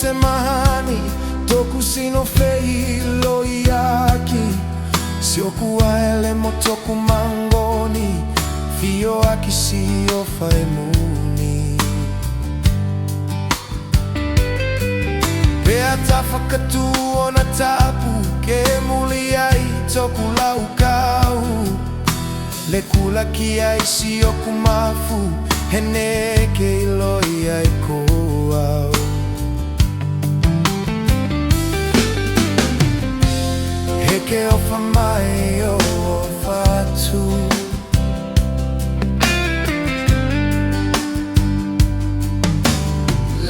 te mahani toku sino fei loiaki siokuwa ele motoku mangoni fio aki sio faemuni Pea tafakatu ona tapu ke muliai toku laukau Le kula kia isi oku mafu Hene ke iloi ai koau Heke ofa mai o ofa tu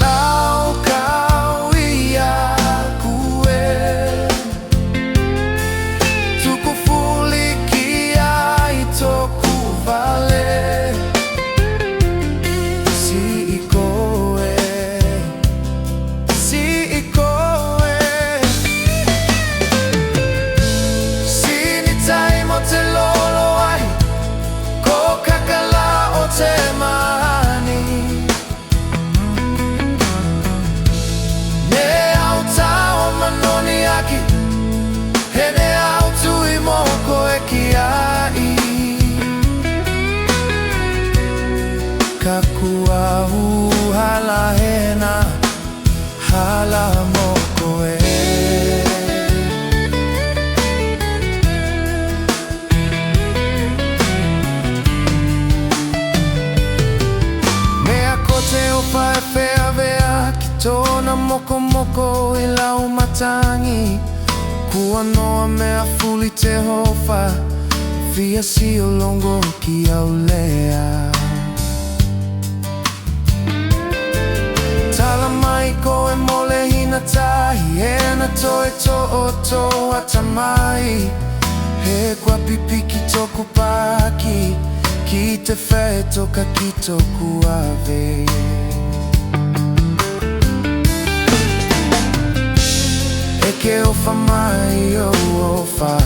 Lau kau ia kue Tuku fuli kia i toku vale Si ikoe Si ikoe Sini taimo te lolo ai Ko kakala o te mahani Ne au tau manoni aki Hene au tui moko e ki ai Kakuahu hala hena hala moko e Mea kote ofa e fea vea ki tōna moko moko i lau matangi Kua noa mea fuli te hofa Fia si o longo ki au lea Tala mai ko e mole hina tahi Ena toe to o to atamai He kwa pipi ki toku paki Ki te whae toka ki toku ave Eke ofa mai o ofa